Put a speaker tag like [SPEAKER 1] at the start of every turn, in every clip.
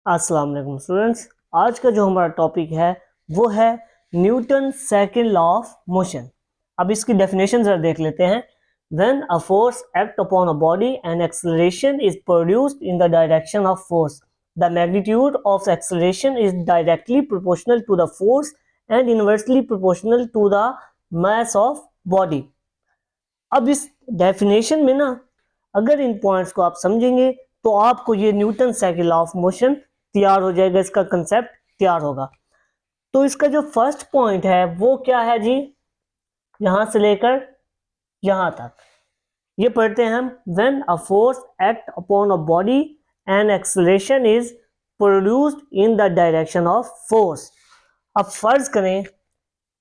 [SPEAKER 1] अस्सलाम वालेकुम स्टूडेंट्स। आज का जो हमारा टॉपिक है वो है Newton second law of motion. अब इसकी डेफिनेशन जरा देख लेते हैं। When a force act upon a body and acceleration is produced in the direction of force, the magnitude of acceleration is directly proportional to the force and inversely proportional to the mass of body. अब इस definition में ना, अगर इन points को आप समझेंगे तो आपको ये Newton second law of motion तैयार हो जाएगा, इसका कंसेप्ट तैयार होगा। तो इसका जो फर्स्ट पॉइंट है वो क्या है जी, यहां से लेकर यहां तक ये पढ़ते हैं हम। When a force act upon a body and acceleration is produced in the direction of force. अब फर्ज करें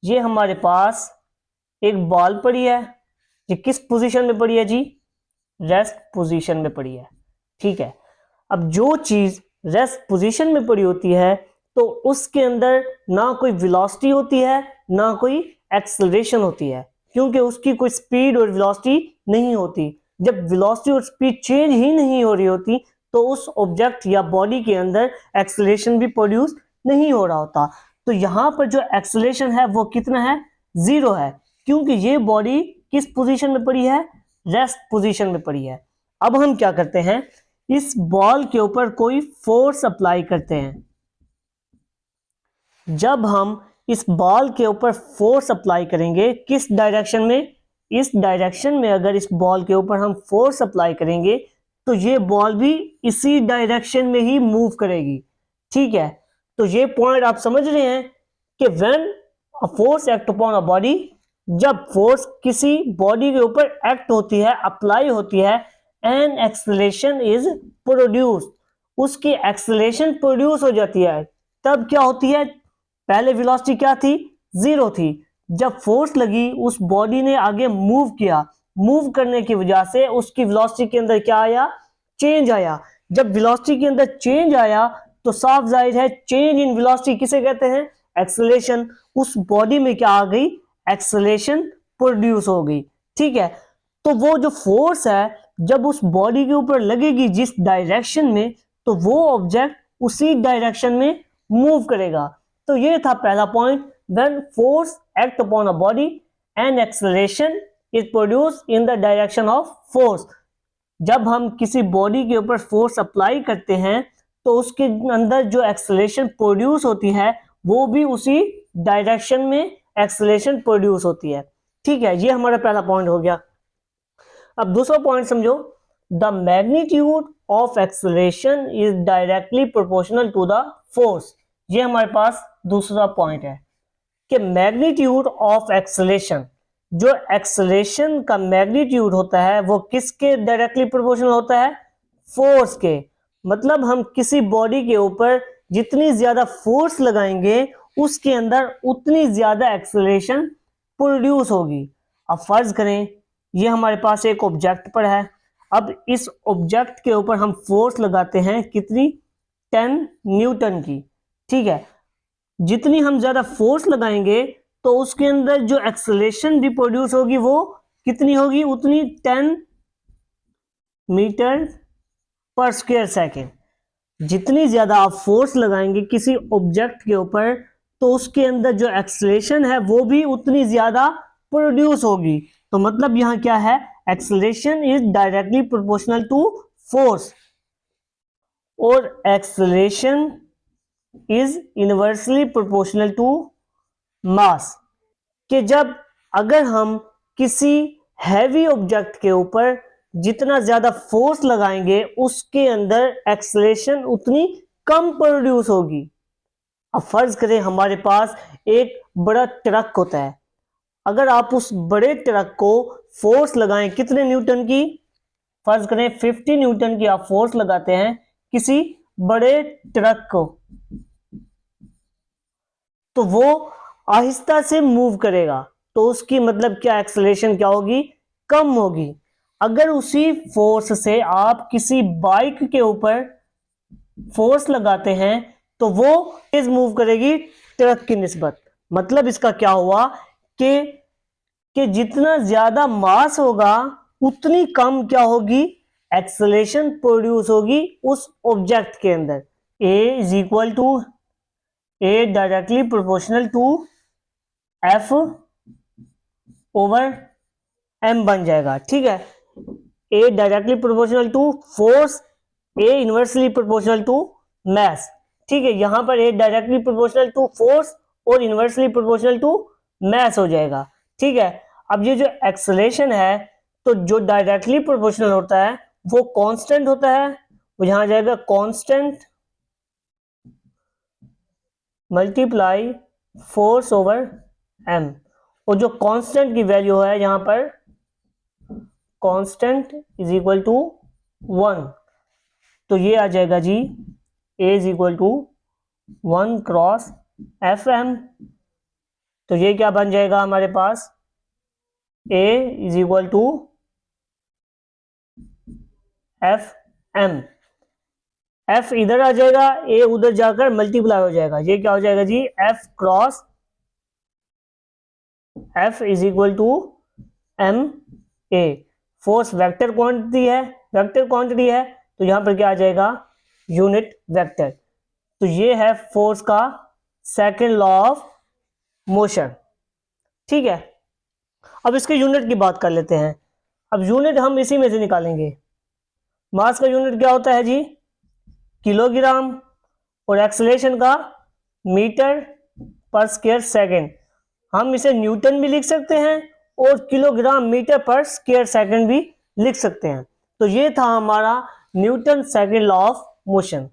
[SPEAKER 1] ये हमारे पास एक बॉल पड़ी है, ये किस पोजीशन में पड़ी है जी, रेस्ट पोजीशन में पड़ी है। ठीक है, अब जो चीज रेस्ट पोजीशन में पड़ी होती है तो उसके अंदर ना कोई वेलोसिटी होती है ना कोई एक्सेलरेशन होती है, क्योंकि उसकी कोई स्पीड और वेलोसिटी नहीं होती। जब वेलोसिटी और स्पीड चेंज ही नहीं हो रही होती तो उस ऑब्जेक्ट या बॉडी के अंदर एक्सेलरेशन भी प्रोड्यूस नहीं हो रहा होता। तो यहां पर जो एक्सेलरेशन है वो कितना है, जीरो है, क्योंकि ये बॉडी किस पोजीशन में पड़ी है, रेस्ट पोजीशन में पड़ी है। अब हम क्या करते हैं, इस बॉल के ऊपर कोई फोर्स अप्लाई करते हैं। जब हम इस बॉल के ऊपर फोर्स अप्लाई करेंगे किस डायरेक्शन में, इस डायरेक्शन में अगर इस बॉल के ऊपर हम फोर्स अप्लाई करेंगे तो ये बॉल भी इसी डायरेक्शन में ही मूव करेगी। ठीक है, तो ये पॉइंट आप समझ रहे हैं कि when a force act upon a body, जब फोर्स किसी बॉडी के ऊपर एक्ट होती है, अप्लाई होती है, एंड एक्सेलरेशन इज प्रोड्यूस्ड, उसकी एक्सेलरेशन प्रोड्यूस हो जाती है, तब क्या होती है, पहले वेलोसिटी क्या थी, जीरो थी। जब फोर्स लगी उस बॉडी ने आगे मूव किया, मूव करने की वजह से उसकी वेलोसिटी के अंदर क्या आया, चेंज आया। जब वेलोसिटी के अंदर चेंज आया तो साफ जाहिर है चेंज इन वेलोसिटी किसे कहते हैं, एक्सेलरेशन। उस बॉडी में क्या आ गई, एक्सेलरेशन प्रोड्यूस हो गई। ठीक है, तो वो जो फोर्स है जब उस बॉडी के ऊपर लगेगी जिस डायरेक्शन में, तो वो ऑब्जेक्ट उसी डायरेक्शन में मूव करेगा। तो ये था पहला point, when force act upon a body and acceleration is produce in the direction of force. जब हम किसी बॉडी के ऊपर फोर्स अप्लाई करते हैं तो उसके अंदर जो एक्सेलरेशन प्रोड्यूस होती है वो भी उसी डायरेक्शन में एक्सेलरेशन प्रोड्यूस होती है। ठीक है, ये हमारा पहला पॉइंट हो गया। अब दूसरा पॉइंट समझो, the magnitude of acceleration is directly proportional to the force. ये हमारे पास दूसरा पॉइंट है कि मैग्नीट्यूड ऑफ एक्सेलरेशन, जो एक्सेलरेशन का मैग्नीट्यूड होता है वो किसके डायरेक्टली प्रोपोर्शनल होता है, फोर्स के। मतलब हम किसी बॉडी के ऊपर जितनी ज्यादा फोर्स लगाएंगे उसके अंदर उतनी ज्यादा एक्सेलरेशन प्रोड्यूस होगी। अब फर्ज करें ये हमारे पास एक ऑब्जेक्ट पर है, अब इस ऑब्जेक्ट के ऊपर हम फोर्स लगाते हैं कितनी, 10 न्यूटन की। ठीक है, जितनी हम ज्यादा फोर्स लगाएंगे तो उसके अंदर जो एक्सेलरेशन भी प्रोड्यूस होगी वो कितनी होगी, उतनी 10 मीटर पर स्क्वायर सेकेंड। जितनी ज्यादा आप फोर्स लगाएंगे किसी ऑब्जेक्ट के ऊपर तो उसके अंदर जो एक्सेलरेशन है वो भी उतनी ज्यादा प्रोड्यूस होगी। तो मतलब यहां क्या है, acceleration is directly proportional to force और acceleration is inversely proportional to mass. कि जब अगर हम किसी हैवी ऑब्जेक्ट के ऊपर जितना ज्यादा फोर्स लगाएंगे उसके अंदर एक्सेलरेशन उतनी कम प्रोड्यूस होगी। अब फर्ज करें हमारे पास एक बड़ा ट्रक होता है, अगर आप उस बड़े ट्रक को फोर्स लगाएं कितने न्यूटन की, फर्ज करें 50 न्यूटन की आप फोर्स लगाते हैं किसी बड़े ट्रक को, तो वो आहिस्ता से मूव करेगा, तो उसकी मतलब क्या, एक्सेलरेशन क्या होगी, कम होगी। अगर उसी फोर्स से आप किसी बाइक के ऊपर फोर्स लगाते हैं तो वो तेज मूव करेगी ट्रक की निस्बत। मतलब इसका क्या हुआ कि जितना ज्यादा मास होगा उतनी कम क्या होगी, एक्सेलरेशन प्रोड्यूस होगी उस ऑब्जेक्ट के अंदर। A is equal to a directly proportional to F over M बन जाएगा। ठीक है, a directly proportional to force, a inversely proportional to mass. ठीक है, यहां पर a directly proportional to force और इनवर्सली प्रोपोर्शनल टू मैस हो जाएगा। ठीक है, अब ये जो एक्सेलरेशन है, तो जो डायरेक्टली प्रोपोर्शनल होता है वो कांस्टेंट होता है, वो यहां आ जाएगा constant multiply force over M, और जो कांस्टेंट की वैल्यू है यहां पर कांस्टेंट इज इक्वल टू 1, तो ये आ जाएगा जी a is equal to 1 cross F M. तो ये क्या बन जाएगा हमारे पास, a is equal to F M. F इधर आ जाएगा, ए उधर जाकर मल्टीप्लाई हो जाएगा, ये क्या हो जाएगा जी, F cross F is equal to M A. Force vector quantity है, वेक्टर क्वांटिटी है, तो यहां पर क्या आ जाएगा, यूनिट वेक्टर। तो ये है फोर्स का सेकंड लॉ ऑफ मोशन। ठीक है, अब इसके यूनिट की बात कर लेते हैं। अब यूनिट हम इसी में से निकालेंगे। मास का यूनिट क्या होता है जी, किलोग्राम, और एक्सेलरेशन का मीटर पर स्क्वायर सेकंड। हम इसे न्यूटन भी लिख सकते हैं और किलोग्राम मीटर पर स्क्वायर सेकंड भी लिख सकते हैं। तो ये था हमारा Newton second law of motion.